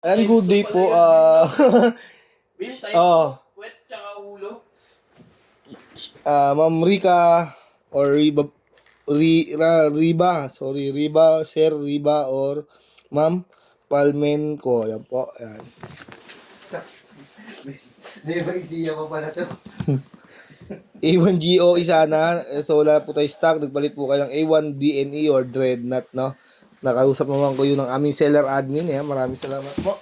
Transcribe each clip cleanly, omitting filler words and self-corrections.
Ayan, good day po. Oh, Wet tsaka ulo. Ma'am Rica or Riba, sorry, Riba, Sir Riba or Ma'am Palmenco. Ayan po. Ayan. May isiya pa pala to. A1GO isa na. So wala po tayo stock. Nagpalit po kayo ng A1 DNE or Dreadnought, no? Nakausap naman ko yun ng aming seller admin. Eh. Maraming salamat po.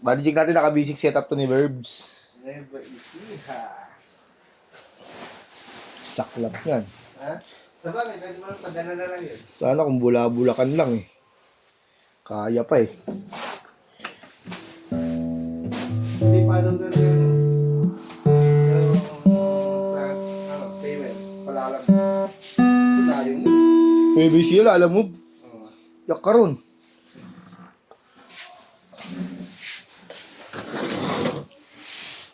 Body check natin, naka-basic setup to ni Verbs. Never isiha. Saklap yan. Ha? Sabagay, pwede mo lang padala na lang yun. Sana kung bula-bulakan lang eh. Kaya pa eh. Hindi pa lang gano'n yun. Payment. Palalam. Ito tayo mo. PBC yun, alam mo. Yak ka ron.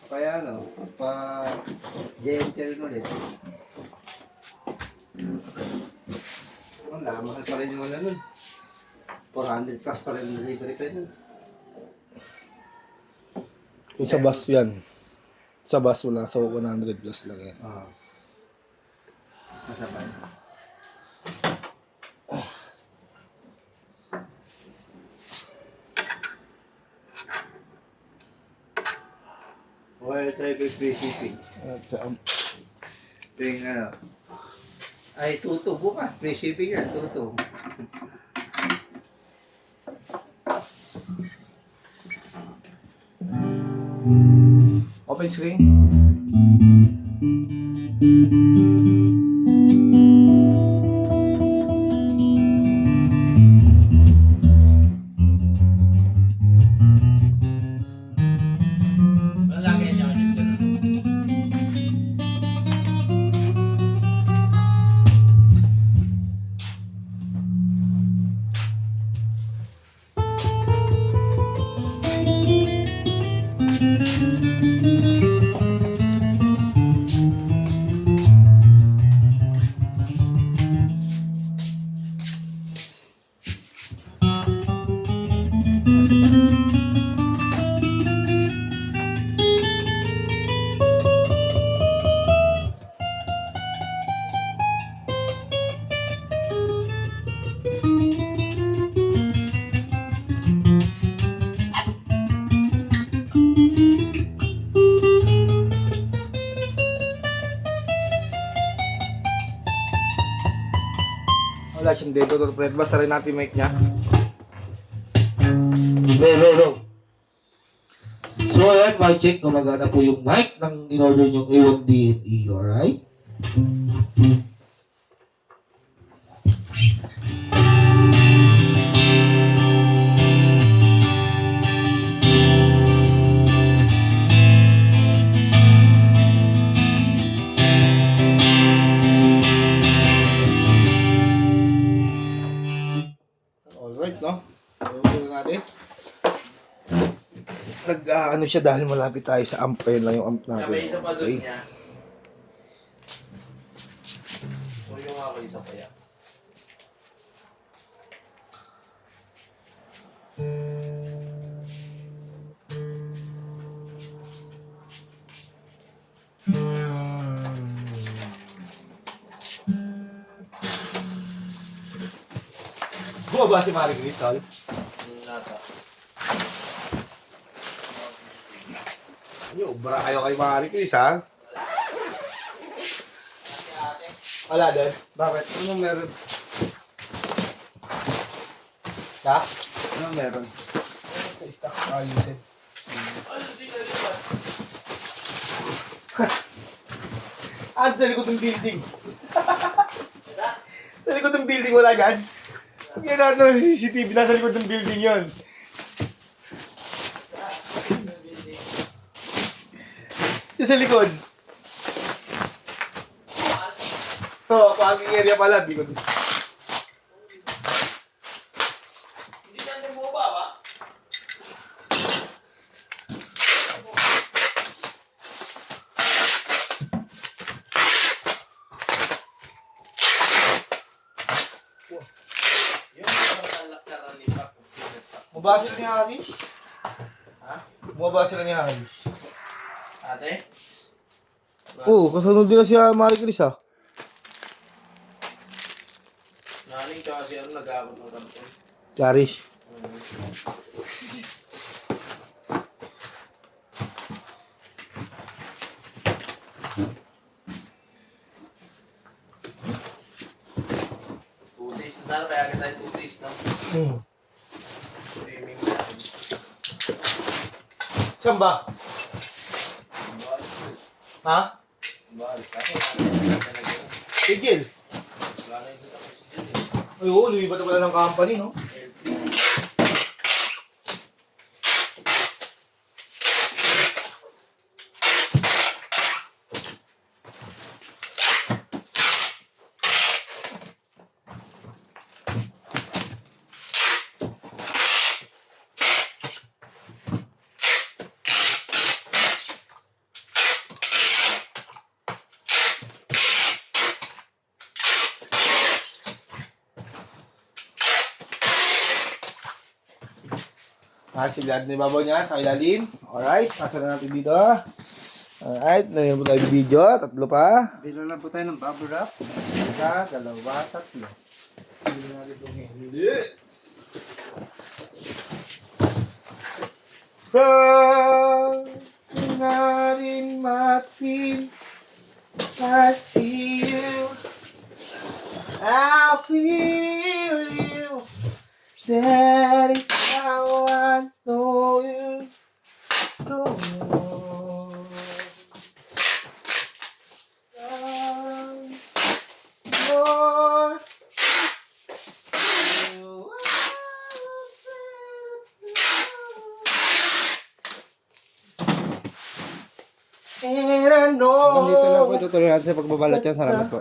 Kaya ano, pa gentle ulit. Wala, mahal pa rin yung ano nun. 400 plus pa rin yung delivery pa nun. Kung sa bus yan. Sa bus wala. So 100 plus lang yan. Oo. Masabay. Well, tayo kay free shipping. Tuwing ano. Ay, tuto bukas. Free shipping yan, tuto. Open screen. Lalagyan niya ako dito. Wala siyang dedo to Fred. Basta rin natin mic niya. No. So, ayan, mic check. Gumagana po yung mic ng in-order yung A1 DNE, alright? Alright, no? Ayun natin. Ano siya dahil malapit tayo sa amp. Ayun lang yung amp natin. Sabay isa pa doon Okay. niya. So yung ako isa pa yan. Bumaba si Maring Crystal. Nata. Yo, ubra kayo kay Maring Chris, ha? Wala din. Bakit? Ano meron? Ha? Ano meron? Sa stock ayusin. Ano sinalipat? Ah, sa likod ng building. Sa likod ng building wala yan. Yan ano, CCTV nasa likod ng building yon. Yung sa likod. Oo, parking area pala. Bikod. Hindi na niya bumaba ba? Yung mga kalakaran ni Paco. Bumaba sila ni Haris. Ha? Bumaba sila ni Haris. Ate? Oo, kasunod din na siya Marie Chris ah. Naning kasi ano, nag-aabot ng karton. Haris. Tutis. Sana kaya kita yung tutis, no? Streaming natin. Saan ba? Balis. Ha? Balis. Kasi wala Sigil. na yung sa tapos si Jill, eh. Ay, oo, lumipat na pala ng company, no? Si Vlad na ibabaw niya sa ilalim. Alright, nasa na natin dito. Alright, na po tayo video. Tatlo pa. Bilo lang po tayo ng bubble wrap. Isa, dalawa, tatlo. Hindi na natin itong hindi. From natin ma-feel I see you I feel you That is how I know you don't know Lord you And I know Dito lang po tutuloy natin sa pagbabalot yan. Salamat po.